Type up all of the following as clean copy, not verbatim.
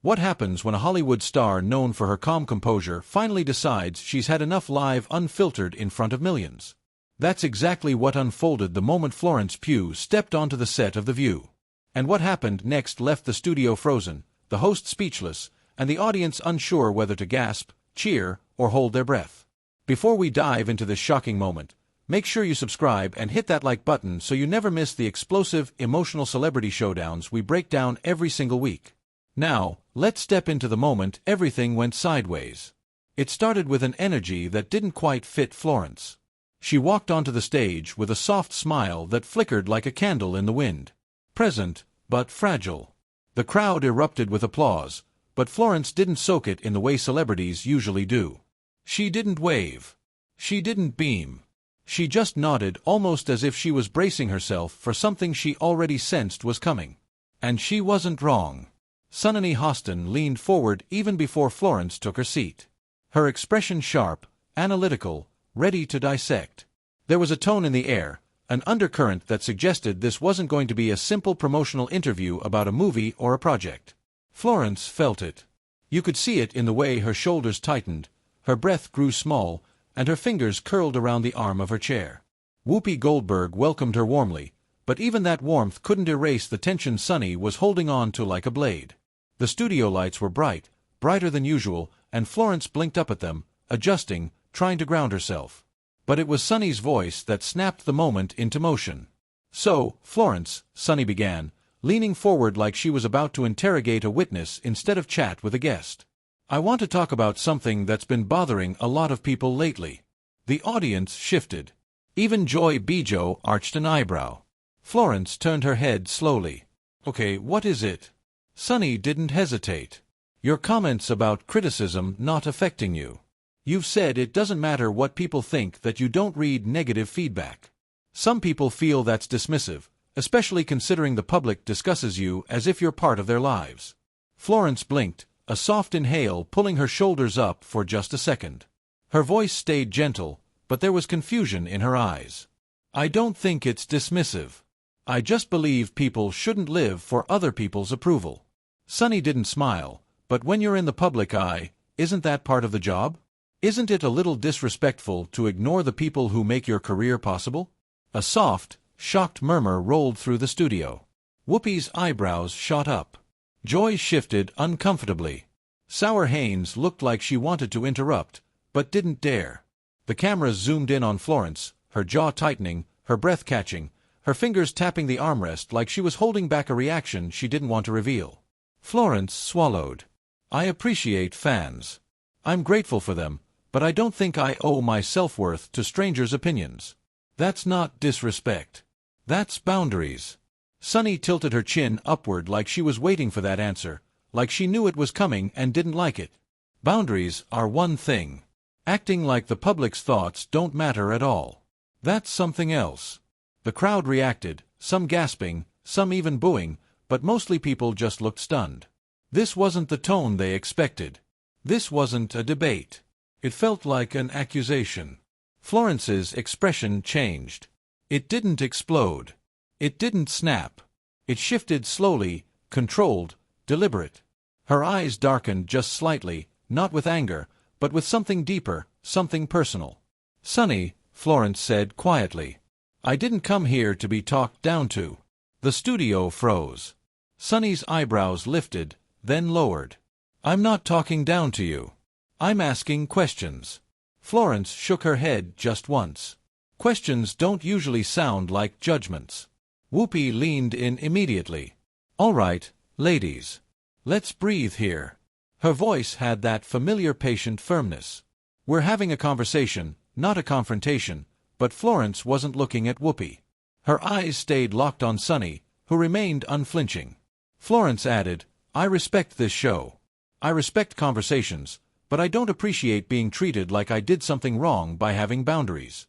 What happens when a Hollywood star known for her calm composure finally decides she's had enough live unfiltered in front of millions? That's exactly what unfolded the moment Florence Pugh stepped onto the set of The View. And what happened next left the studio frozen, the host speechless, and the audience unsure whether to gasp, cheer, or hold their breath. Before we dive into this shocking moment, make sure you subscribe and hit that like button so you never miss the explosive, emotional celebrity showdowns we break down every single week. Now, let's step into the moment everything went sideways. It started with an energy that didn't quite fit Florence. She walked onto the stage with a soft smile that flickered like a candle in the wind. Present, but fragile. The crowd erupted with applause, but Florence didn't soak it in the way celebrities usually do. She didn't wave. She didn't beam. She just nodded almost as if she was bracing herself for something she already sensed was coming. And she wasn't wrong. Sonny Hostin leaned forward even before Florence took her seat. Her expression sharp, analytical, ready to dissect. There was a tone in the air, an undercurrent that suggested this wasn't going to be a simple promotional interview about a movie or a project. Florence felt it. You could see it in the way her shoulders tightened, her breath grew small, and her fingers curled around the arm of her chair. Whoopi Goldberg welcomed her warmly, but even that warmth couldn't erase the tension Sonny was holding on to like a blade. The studio lights were bright, brighter than usual, and Florence blinked up at them, adjusting, trying to ground herself. But it was Sonny's voice that snapped the moment into motion. "So, Florence," Sonny began, leaning forward like she was about to interrogate a witness instead of chat with a guest. "I want to talk about something that's been bothering a lot of people lately." The audience shifted. Even Joy Bijo arched an eyebrow. Florence turned her head slowly. "Okay, what is it?" Sonny didn't hesitate. "Your comments about criticism not affecting you. You've said it doesn't matter what people think, that you don't read negative feedback. Some people feel that's dismissive, especially considering the public discusses you as if you're part of their lives." Florence blinked, a soft inhale pulling her shoulders up for just a second. Her voice stayed gentle, but there was confusion in her eyes. "I don't think it's dismissive. I just believe people shouldn't live for other people's approval." Sonny didn't smile, but when you're in the public eye, isn't that part of the job? Isn't it a little disrespectful to ignore the people who make your career possible? A soft, shocked murmur rolled through the studio. Whoopi's eyebrows shot up. Joy shifted uncomfortably. Sour Haynes looked like she wanted to interrupt, but didn't dare. The cameras zoomed in on Florence, her jaw tightening, her breath catching, her fingers tapping the armrest like she was holding back a reaction she didn't want to reveal. Florence swallowed. "I appreciate fans. I'm grateful for them, but I don't think I owe my self-worth to strangers' opinions. That's not disrespect. That's boundaries." Sonny tilted her chin upward like she was waiting for that answer, like she knew it was coming and didn't like it. Boundaries are one thing. Acting like the public's thoughts don't matter at all, that's something else. The crowd reacted, some gasping, some even booing, but mostly people just looked stunned. This wasn't the tone they expected. This wasn't a debate. It felt like an accusation. Florence's expression changed. It didn't explode. It didn't snap. It shifted slowly, controlled, deliberate. Her eyes darkened just slightly, not with anger, but with something deeper, something personal. "Sonny," Florence said quietly, "I didn't come here to be talked down to." The studio froze. Sonny's eyebrows lifted, then lowered. "I'm not talking down to you. I'm asking questions." Florence shook her head just once. Questions don't usually sound like judgments. Whoopi leaned in immediately. "All right, ladies. Let's breathe here." Her voice had that familiar patient firmness. "We're having a conversation, not a confrontation," but Florence wasn't looking at Whoopi. Her eyes stayed locked on Sonny, who remained unflinching. Florence added, "I respect this show. I respect conversations, but I don't appreciate being treated like I did something wrong by having boundaries."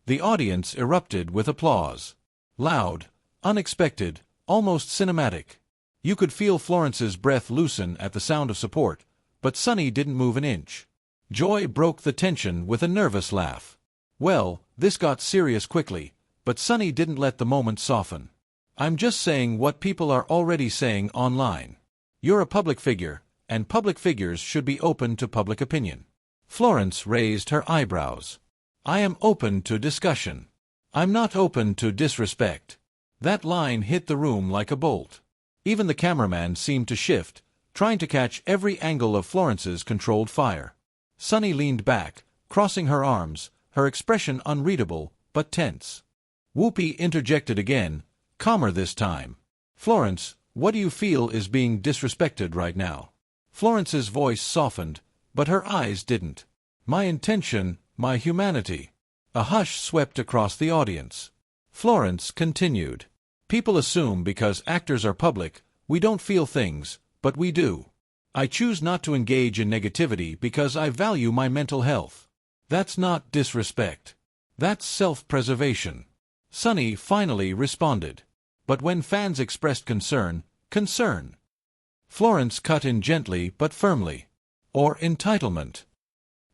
The audience erupted with applause. Loud, unexpected, almost cinematic. You could feel Florence's breath loosen at the sound of support, but Sonny didn't move an inch. Joy broke the tension with a nervous laugh. Well, this got serious quickly, but Sonny didn't let the moment soften. "I'm just saying what people are already saying online. You're a public figure, and public figures should be open to public opinion. Florence raised her eyebrows. I am open to discussion. I'm not open to disrespect. That line hit the room like a bolt. Even the cameraman seemed to shift, trying to catch every angle of Florence's controlled fire. Sunny leaned back, crossing her arms, her expression unreadable, but tense. Whoopi interjected again, calmer this time. Florence, what do you feel is being disrespected right now? Florence's voice softened, but her eyes didn't. My intention, my humanity. A hush swept across the audience. Florence continued. People assume because actors are public, we don't feel things, but we do. I choose not to engage in negativity because I value my mental health. That's not disrespect. That's self-preservation. Sunny finally responded. But when fans expressed concern. Florence cut in gently but firmly. Or entitlement.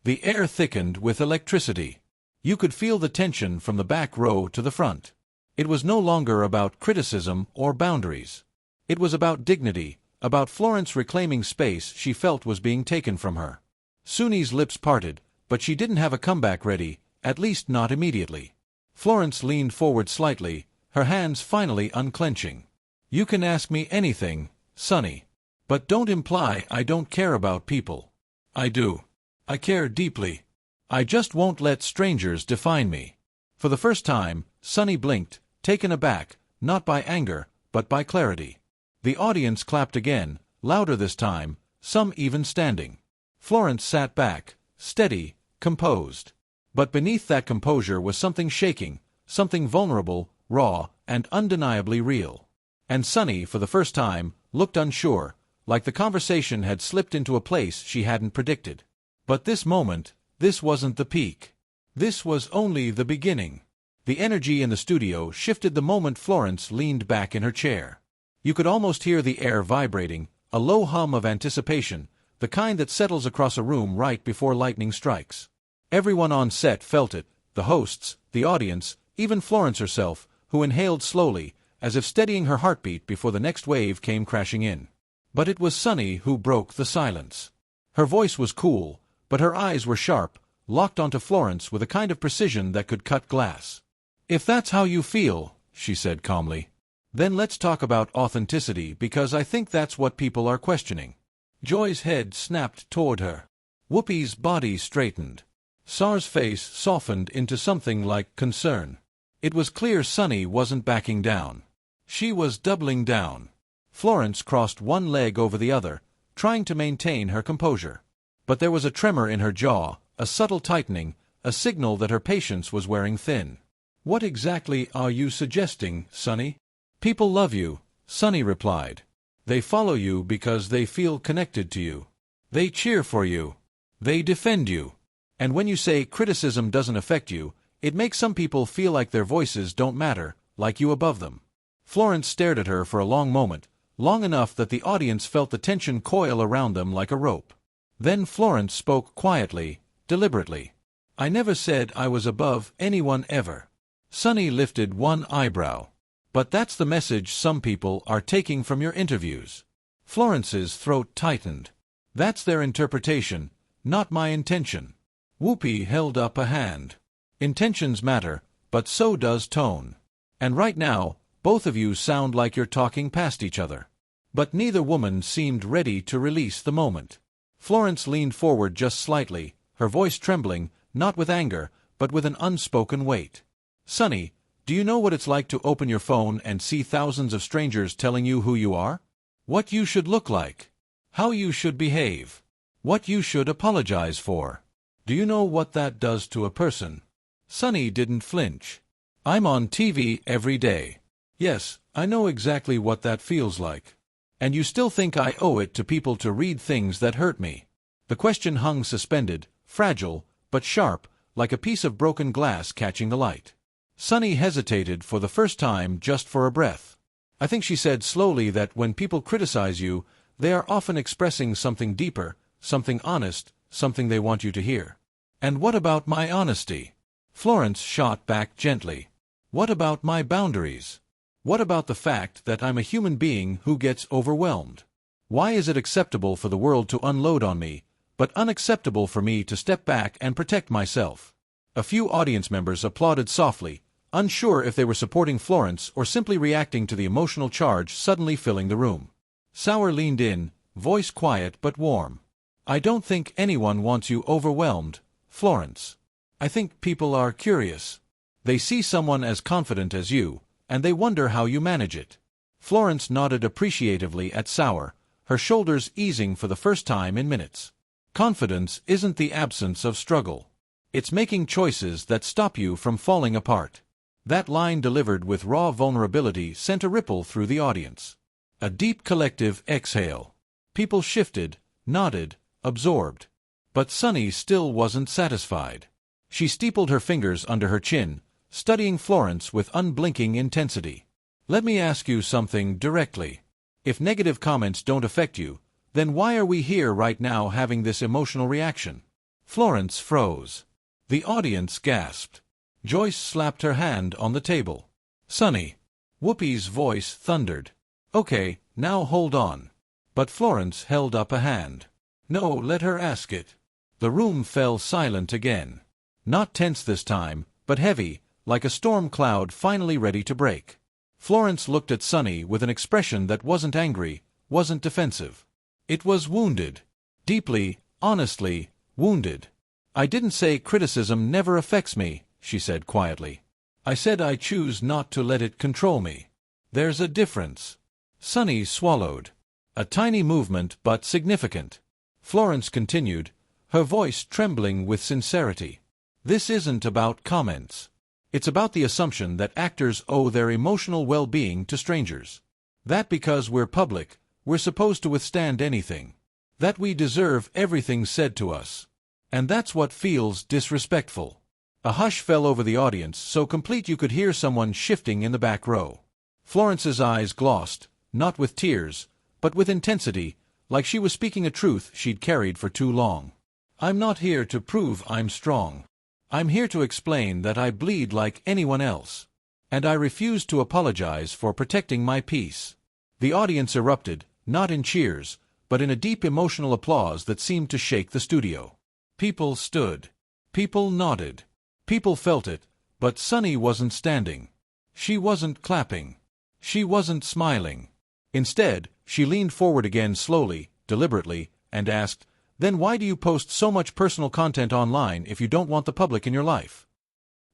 The air thickened with electricity. You could feel the tension from the back row to the front. It was no longer about criticism or boundaries. It was about dignity, about Florence reclaiming space she felt was being taken from her. Sunny's lips parted, but she didn't have a comeback ready, at least not immediately. Florence leaned forward slightly, her hands finally unclenching. You can ask me anything, Sunny. But don't imply I don't care about people. I do. I care deeply. I just won't let strangers define me. For the first time, Sunny blinked, taken aback, not by anger, but by clarity. The audience clapped again, louder this time, some even standing. Florence sat back, steady, composed. But beneath that composure was something shaking, something vulnerable, raw, and undeniably real. And Sunny, for the first time, looked unsure, like the conversation had slipped into a place she hadn't predicted. But this moment, this wasn't the peak. This was only the beginning. The energy in the studio shifted the moment Florence leaned back in her chair. You could almost hear the air vibrating, a low hum of anticipation, the kind that settles across a room right before lightning strikes. Everyone on set felt it, the hosts, the audience, even Florence herself, who inhaled slowly, as if steadying her heartbeat before the next wave came crashing in. But it was Sunny who broke the silence. Her voice was cool, but her eyes were sharp, locked onto Florence with a kind of precision that could cut glass. If that's how you feel, she said calmly, then let's talk about authenticity because I think that's what people are questioning. Joy's head snapped toward her. Whoopi's body straightened. Sar's face softened into something like concern. It was clear Sunny wasn't backing down. She was doubling down. Florence crossed one leg over the other, trying to maintain her composure. But there was a tremor in her jaw, a subtle tightening, a signal that her patience was wearing thin. What exactly are you suggesting, Sunny? People love you, Sunny replied. They follow you because they feel connected to you. They cheer for you. They defend you. And when you say criticism doesn't affect you, it makes some people feel like their voices don't matter, like you above them. Florence stared at her for a long moment, long enough that the audience felt the tension coil around them like a rope. Then Florence spoke quietly, deliberately. I never said I was above anyone ever. Sunny lifted one eyebrow. But that's the message some people are taking from your interviews. Florence's throat tightened. That's their interpretation, not my intention. Whoopi held up a hand. Intentions matter, but so does tone. And right now, both of you sound like you're talking past each other. But neither woman seemed ready to release the moment. Florence leaned forward just slightly, her voice trembling, not with anger, but with an unspoken weight. Sunny, do you know what it's like to open your phone and see thousands of strangers telling you who you are? What you should look like? How you should behave? What you should apologize for? Do you know what that does to a person? Sunny didn't flinch. I'm on TV every day. Yes, I know exactly what that feels like. And you still think I owe it to people to read things that hurt me? The question hung suspended, fragile, but sharp, like a piece of broken glass catching the light. Sunny hesitated for the first time just for a breath. I think she said slowly that when people criticize you, they are often expressing something deeper, something honest, something they want you to hear. And what about my honesty? Florence shot back gently. What about my boundaries? What about the fact that I'm a human being who gets overwhelmed? Why is it acceptable for the world to unload on me, but unacceptable for me to step back and protect myself?" A few audience members applauded softly, unsure if they were supporting Florence or simply reacting to the emotional charge suddenly filling the room. Sauer leaned in, voice quiet but warm. "I don't think anyone wants you overwhelmed, Florence. I think people are curious. They see someone as confident as you, and they wonder how you manage it." Florence nodded appreciatively at Sauer, her shoulders easing for the first time in minutes. "Confidence isn't the absence of struggle. It's making choices that stop you from falling apart." That line delivered with raw vulnerability sent a ripple through the audience. A deep collective exhale. People shifted, nodded, absorbed. But Sunny still wasn't satisfied. She steepled her fingers under her chin, studying Florence with unblinking intensity. "Let me ask you something directly. If negative comments don't affect you, then why are we here right now having this emotional reaction?" Florence froze. The audience gasped. Joyce slapped her hand on the table. "Sunny." Whoopi's voice thundered. "Okay, now hold on." But Florence held up a hand. "No, let her ask it." The room fell silent again. Not tense this time, but heavy, like a storm cloud finally ready to break. Florence looked at Sunny with an expression that wasn't angry, wasn't defensive. It was wounded. Deeply, honestly, wounded. "I didn't say criticism never affects me," she said quietly. "I said I choose not to let it control me. There's a difference." Sunny swallowed. A tiny movement, but significant. Florence continued, her voice trembling with sincerity. "This isn't about comments. It's about the assumption that actors owe their emotional well-being to strangers. That because we're public, we're supposed to withstand anything. That we deserve everything said to us. And that's what feels disrespectful." A hush fell over the audience, so complete you could hear someone shifting in the back row. Florence's eyes glossed, not with tears, but with intensity, like she was speaking a truth she'd carried for too long. "I'm not here to prove I'm strong. I'm here to explain that I bleed like anyone else. And I refuse to apologize for protecting my peace." The audience erupted, not in cheers, but in a deep emotional applause that seemed to shake the studio. People stood. People nodded. People felt it, but Sunny wasn't standing. She wasn't clapping. She wasn't smiling. Instead, she leaned forward again slowly, deliberately, and asked, "Then why do you post so much personal content online if you don't want the public in your life?"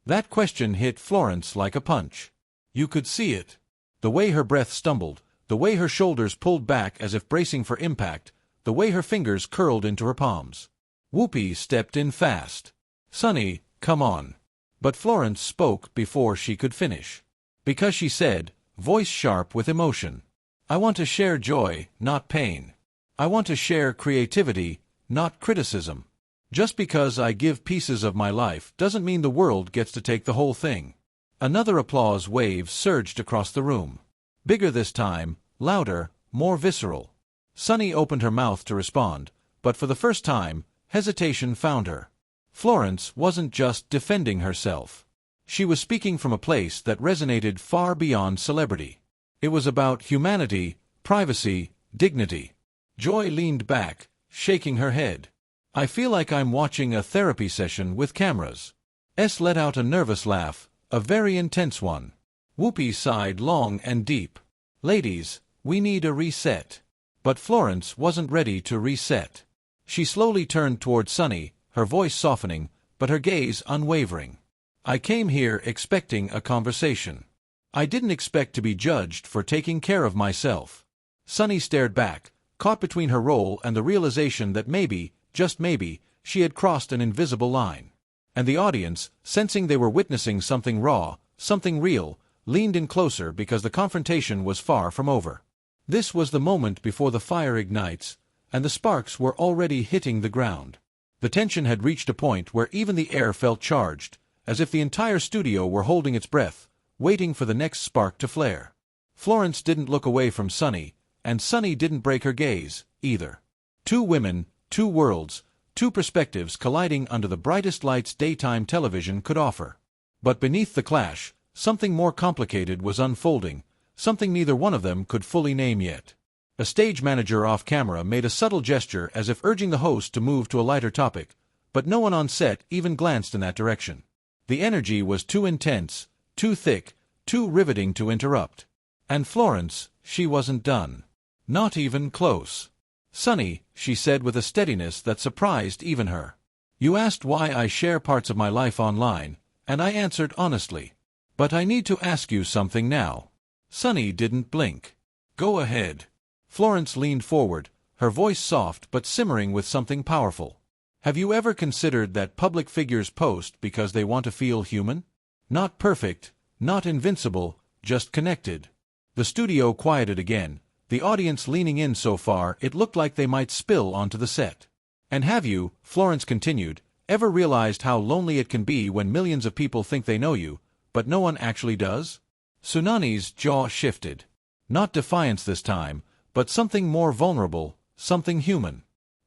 That question hit Florence like a punch. You could see it. The way her breath stumbled, the way her shoulders pulled back as if bracing for impact, the way her fingers curled into her palms. Whoopi stepped in fast. "Sunny, come on." But Florence spoke before she could finish. Because she said, voice sharp with emotion, "I want to share joy, not pain. I want to share creativity, not criticism. Just because I give pieces of my life doesn't mean the world gets to take the whole thing." Another applause wave surged across the room. Bigger this time, louder, more visceral. Sunny opened her mouth to respond, but for the first time, hesitation found her. Florence wasn't just defending herself. She was speaking from a place that resonated far beyond celebrity. It was about humanity, privacy, dignity. Joy leaned back, shaking her head. "I feel like I'm watching a therapy session with cameras." S let out a nervous laugh, a very intense one. Whoopi sighed long and deep. "Ladies, we need a reset." But Florence wasn't ready to reset. She slowly turned toward Sunny, her voice softening, but her gaze unwavering. "I came here expecting a conversation. I didn't expect to be judged for taking care of myself." Sunny stared back, caught between her role and the realization that maybe, just maybe, she had crossed an invisible line. And the audience, sensing they were witnessing something raw, something real, leaned in closer because the confrontation was far from over. This was the moment before the fire ignites, and the sparks were already hitting the ground. The tension had reached a point where even the air felt charged, as if the entire studio were holding its breath, waiting for the next spark to flare. Florence didn't look away from Sunny, and Sunny didn't break her gaze, either. Two women, two worlds, two perspectives colliding under the brightest lights daytime television could offer. But beneath the clash, something more complicated was unfolding, something neither one of them could fully name yet. A stage manager off camera made a subtle gesture as if urging the host to move to a lighter topic, but no one on set even glanced in that direction. The energy was too intense, too thick, too riveting to interrupt. And Florence, she wasn't done. Not even close. "Sonny," she said with a steadiness that surprised even her. "You asked why I share parts of my life online, and I answered honestly. But I need to ask you something now." Sonny didn't blink. "Go ahead." Florence leaned forward, her voice soft but simmering with something powerful. "Have you ever considered that public figures post because they want to feel human? Not perfect, not invincible, just connected." The studio quieted again, the audience leaning in so far it looked like they might spill onto the set. "And have you," Florence continued, "ever realized how lonely it can be when millions of people think they know you, but no one actually does?" Tsunani's jaw shifted. Not defiance this time, but something more vulnerable, something human.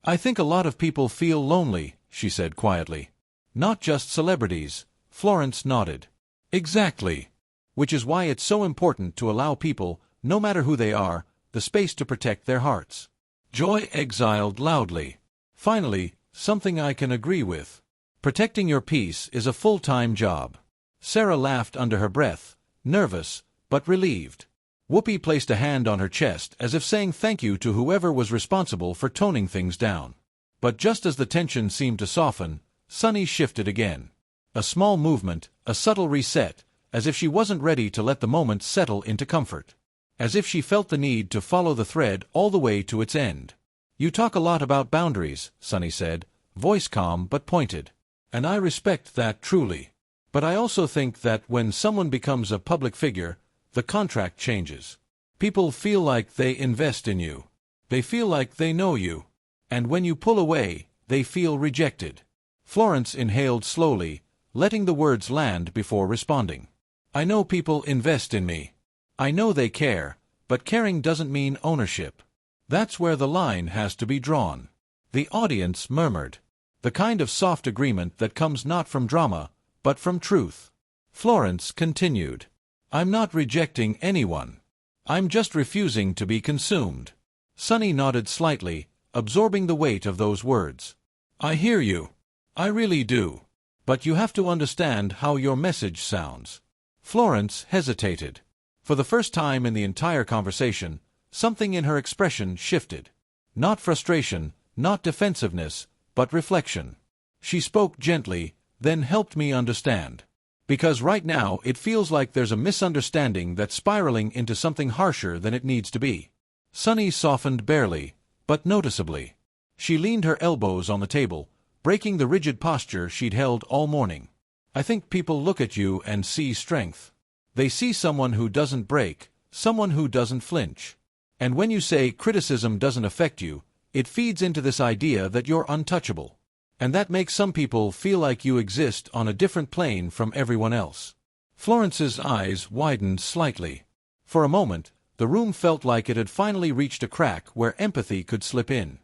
"I think a lot of people feel lonely," she said quietly. "Not just celebrities." Florence nodded. "Exactly. Which is why it's so important to allow people, no matter who they are, the space to protect their hearts." Joy exhaled loudly. "Finally, something I can agree with. Protecting your peace is a full-time job." Sarah laughed under her breath, nervous, but relieved. Whoopi placed a hand on her chest as if saying thank you to whoever was responsible for toning things down. But just as the tension seemed to soften, Sunny shifted again. A small movement, a subtle reset, as if she wasn't ready to let the moment settle into comfort. As if she felt the need to follow the thread all the way to its end. "You talk a lot about boundaries," Sunny said, voice calm but pointed. "And I respect that truly. But I also think that when someone becomes a public figure, the contract changes. People feel like they invest in you. They feel like they know you. And when you pull away, they feel rejected." Florence inhaled slowly, letting the words land before responding. "I know people invest in me. I know they care, but caring doesn't mean ownership. That's where the line has to be drawn." The audience murmured. The kind of soft agreement that comes not from drama, but from truth. Florence continued. "I'm not rejecting anyone. I'm just refusing to be consumed." Sunny nodded slightly, absorbing the weight of those words. "I hear you. I really do. But you have to understand how your message sounds." Florence hesitated. For the first time in the entire conversation, something in her expression shifted. Not frustration, not defensiveness, but reflection. She spoke gently, "Then helped me understand. Because right now it feels like there's a misunderstanding that's spiraling into something harsher than it needs to be." Sunny softened barely, but noticeably. She leaned her elbows on the table, breaking the rigid posture she'd held all morning. "I think people look at you and see strength. They see someone who doesn't break, someone who doesn't flinch. And when you say criticism doesn't affect you, it feeds into this idea that you're untouchable. And that makes some people feel like you exist on a different plane from everyone else." Florence's eyes widened slightly. For a moment, the room felt like it had finally reached a crack where empathy could slip in.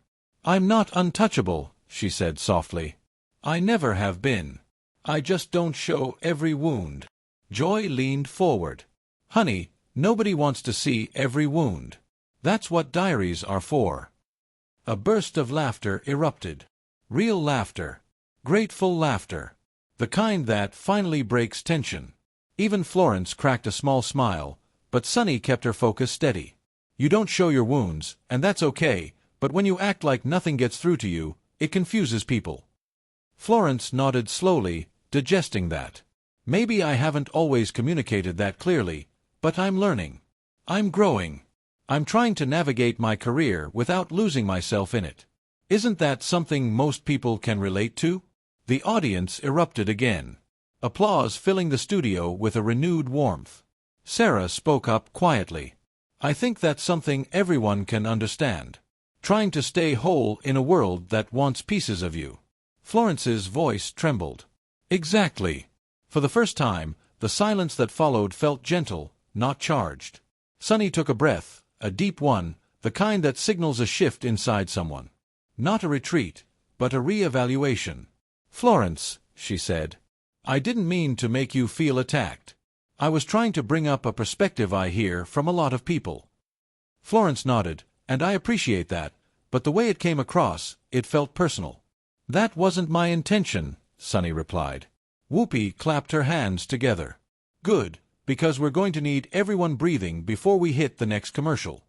"I'm not untouchable," she said softly. "I never have been. I just don't show every wound." Joy leaned forward. "Honey, nobody wants to see every wound. That's what diaries are for." A burst of laughter erupted. Real laughter. Grateful laughter. The kind that finally breaks tension. Even Florence cracked a small smile, but Sunny kept her focus steady. "You don't show your wounds, and that's okay, but when you act like nothing gets through to you, it confuses people." Florence nodded slowly, digesting that. "Maybe I haven't always communicated that clearly, but I'm learning. I'm growing. I'm trying to navigate my career without losing myself in it." Isn't that something most people can relate to? The audience erupted again. Applause filling the studio with a renewed warmth. Sarah spoke up quietly. "I think that's something everyone can understand. Trying to stay whole in a world that wants pieces of you." Florence's voice trembled. "Exactly." For the first time, the silence that followed felt gentle, not charged. Sunny took a breath, a deep one, the kind that signals a shift inside someone. Not a retreat, but a re-evaluation. "Florence," she said, "I didn't mean to make you feel attacked. I was trying to bring up a perspective I hear from a lot of people." Florence nodded, and I appreciate that, but the way it came across, it felt personal." "That wasn't my intention," Sunny replied. Whoopi clapped her hands together. "Good, because we're going to need everyone breathing before we hit the next commercial."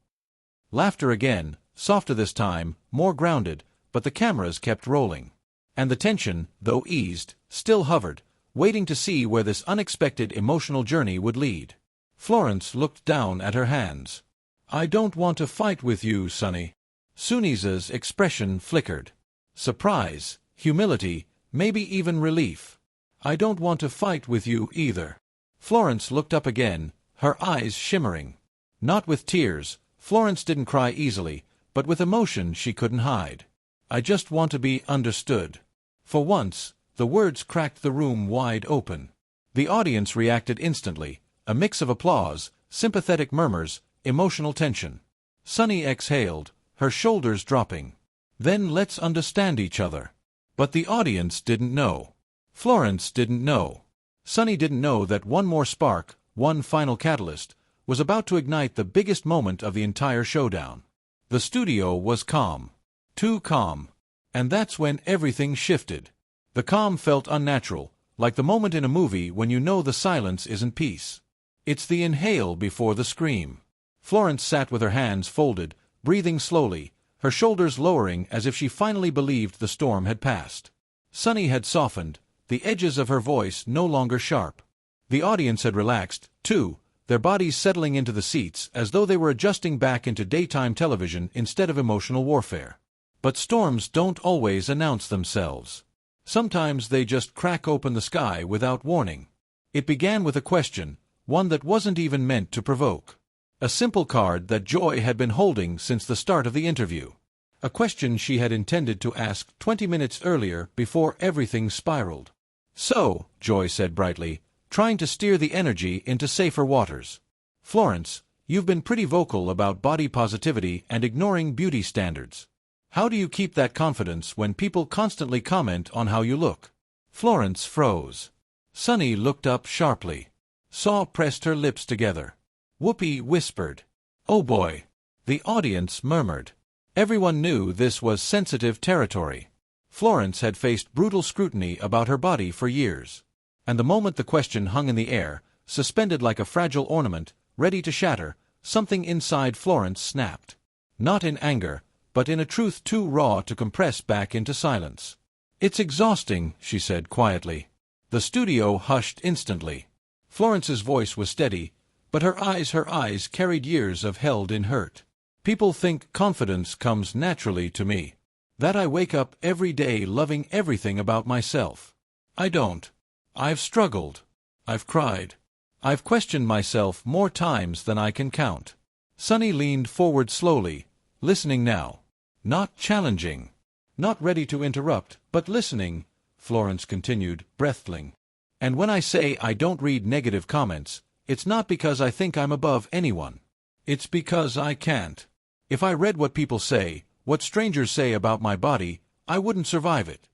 Laughter again, softer this time, more grounded, but the cameras kept rolling. And the tension, though eased, still hovered, waiting to see where this unexpected emotional journey would lead. Florence looked down at her hands. "I don't want to fight with you, Sunny." Sunisa's expression flickered. Surprise, humility, maybe even relief. "I don't want to fight with you either." Florence looked up again, her eyes shimmering. Not with tears, Florence didn't cry easily, but with emotion she couldn't hide. "I just want to be understood." For once, the words cracked the room wide open. The audience reacted instantly, a mix of applause, sympathetic murmurs, emotional tension. Sunny exhaled, her shoulders dropping. "Then let's understand each other." But the audience didn't know. Florence didn't know. Sunny didn't know that one more spark, one final catalyst, was about to ignite the biggest moment of the entire showdown. The studio was calm. Too calm. And that's when everything shifted. The calm felt unnatural, like the moment in a movie when you know the silence isn't peace. It's the inhale before the scream. Florence sat with her hands folded, breathing slowly, her shoulders lowering as if she finally believed the storm had passed. Sunny had softened, the edges of her voice no longer sharp. The audience had relaxed, too, their bodies settling into the seats as though they were adjusting back into daytime television instead of emotional warfare. But storms don't always announce themselves. Sometimes they just crack open the sky without warning. It began with a question, one that wasn't even meant to provoke. A simple card that Joy had been holding since the start of the interview. A question she had intended to ask 20 minutes earlier before everything spiraled. "So," Joy said brightly, trying to steer the energy into safer waters. "Florence, you've been pretty vocal about body positivity and ignoring beauty standards. How do you keep that confidence when people constantly comment on how you look?" Florence froze. Sunny looked up sharply. Saw pressed her lips together. Whoopi whispered, "Oh boy." The audience murmured. Everyone knew this was sensitive territory. Florence had faced brutal scrutiny about her body for years. And the moment the question hung in the air, suspended like a fragile ornament, ready to shatter, something inside Florence snapped. Not in anger, but in a truth too raw to compress back into silence. "It's exhausting," she said quietly. The studio hushed instantly. Florence's voice was steady, but her eyes carried years of held-in hurt. "People think confidence comes naturally to me. That I wake up every day loving everything about myself. I don't. I've struggled. I've cried. I've questioned myself more times than I can count." Sunny leaned forward slowly, listening now. Not challenging. Not ready to interrupt, but listening, Florence continued, breathling. "And when I say I don't read negative comments, it's not because I think I'm above anyone. It's because I can't. If I read what people say, what strangers say about my body, I wouldn't survive it."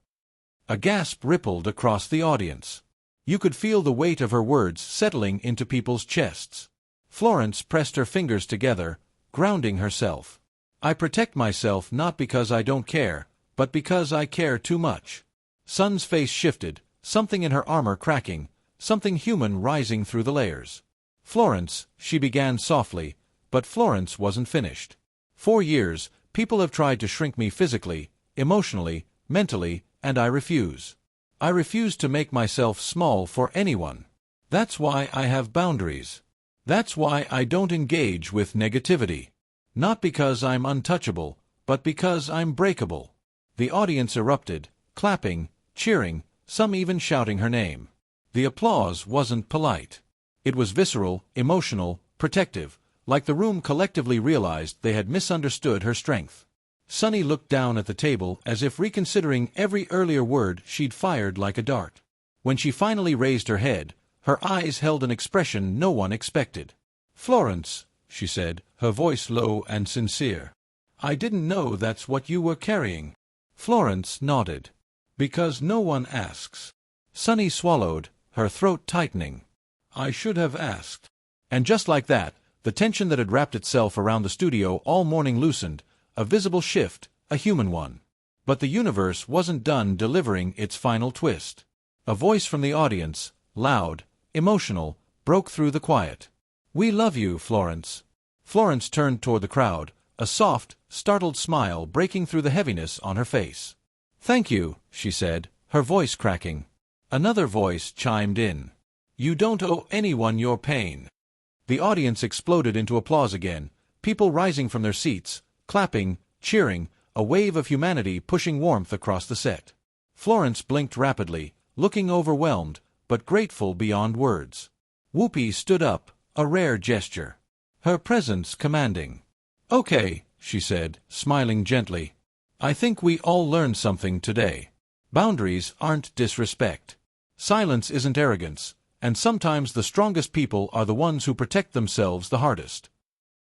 A gasp rippled across the audience. You could feel the weight of her words settling into people's chests. Florence pressed her fingers together, grounding herself. "I protect myself not because I don't care, but because I care too much." Sun's face shifted, something in her armor cracking, something human rising through the layers. "Florence," she began softly, but Florence wasn't finished. "For years, people have tried to shrink me physically, emotionally, mentally, and I refuse. I refuse to make myself small for anyone. That's why I have boundaries. That's why I don't engage with negativity. Not because I'm untouchable, but because I'm breakable." The audience erupted, clapping, cheering, some even shouting her name. The applause wasn't polite. It was visceral, emotional, protective, like the room collectively realized they had misunderstood her strength. Sunny looked down at the table as if reconsidering every earlier word she'd fired like a dart. When she finally raised her head, her eyes held an expression no one expected. "Florence," she said, her voice low and sincere. "I didn't know that's what you were carrying." Florence nodded. "Because no one asks." Sunny swallowed, her throat tightening. "I should have asked." And just like that, The tension that had wrapped itself around the studio all morning loosened, a visible shift, a human one. But the universe wasn't done delivering its final twist. A voice from the audience, loud, emotional, broke through the quiet. "We love you, Florence." Florence turned toward the crowd, a soft, startled smile breaking through the heaviness on her face. "Thank you," she said, her voice cracking. Another voice chimed in. "You don't owe anyone your pain." The audience exploded into applause again, people rising from their seats, clapping, cheering, a wave of humanity pushing warmth across the set. Florence blinked rapidly, looking overwhelmed, but grateful beyond words. Whoopi stood up, a rare gesture. Her presence commanding. "Okay," she said, smiling gently. "I think we all learned something today. Boundaries aren't disrespect. Silence isn't arrogance, and sometimes the strongest people are the ones who protect themselves the hardest."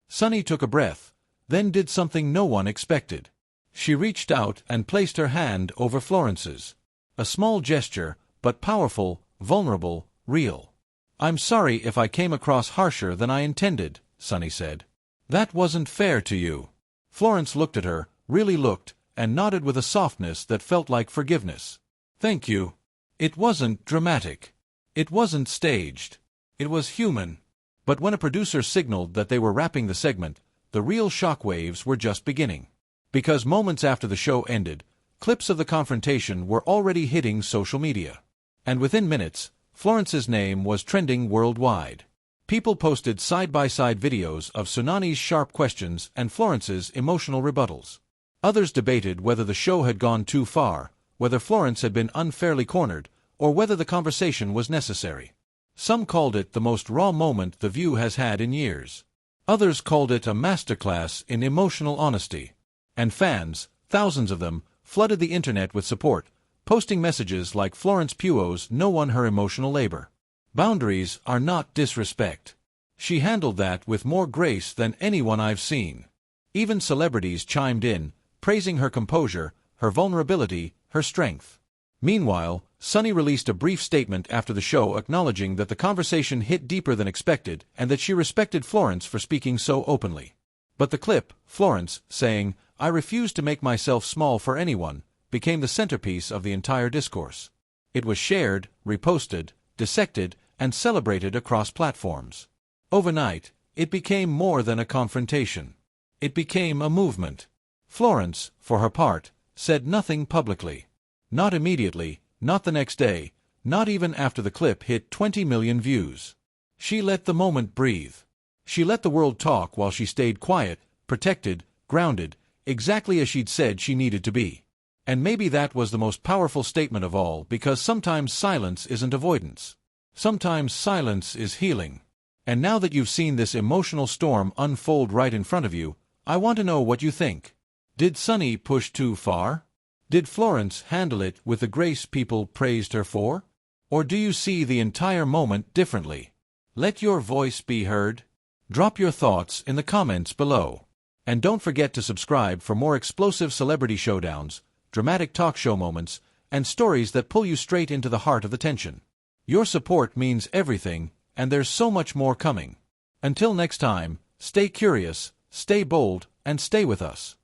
Sunny took a breath, then did something no one expected. She reached out and placed her hand over Florence's. A small gesture, but powerful, vulnerable, real. "I'm sorry if I came across harsher than I intended," Sunny said. "That wasn't fair to you." Florence looked at her, really looked, and nodded with a softness that felt like forgiveness. "Thank you." It wasn't dramatic. It wasn't staged. It was human. But when a producer signaled that they were wrapping the segment, the real shockwaves were just beginning. Because moments after the show ended, clips of the confrontation were already hitting social media. And within minutes, Florence's name was trending worldwide. People posted side-by-side videos of Sunani's sharp questions and Florence's emotional rebuttals. Others debated whether the show had gone too far, whether Florence had been unfairly cornered, or whether the conversation was necessary. Some called it the most raw moment The View has had in years. Others called it a masterclass in emotional honesty. And fans, thousands of them, flooded the internet with support, posting messages like Florence Pugh's "No one her emotional labor." Boundaries are not disrespect. She handled that with more grace than anyone I've seen. Even celebrities chimed in, praising her composure, her vulnerability, her strength. Meanwhile, Sunny released a brief statement after the show acknowledging that the conversation hit deeper than expected and that she respected Florence for speaking so openly. But the clip, Florence, saying, "I refuse to make myself small for anyone," became the centerpiece of the entire discourse. It was shared, reposted, dissected, and celebrated across platforms. Overnight, it became more than a confrontation. It became a movement. Florence, for her part, said nothing publicly. Not immediately, not the next day, not even after the clip hit 20 million views. She let the moment breathe. She let the world talk while she stayed quiet, protected, grounded, exactly as she'd said she needed to be. And maybe that was the most powerful statement of all, because sometimes silence isn't avoidance. Sometimes silence is healing. And now that you've seen this emotional storm unfold right in front of you, I want to know what you think. Did Sunny push too far? Did Florence handle it with the grace people praised her for? Or do you see the entire moment differently? Let your voice be heard. Drop your thoughts in the comments below. And don't forget to subscribe for more explosive celebrity showdowns, dramatic talk show moments, and stories that pull you straight into the heart of the tension. Your support means everything, and there's so much more coming. Until next time, stay curious, stay bold, and stay with us.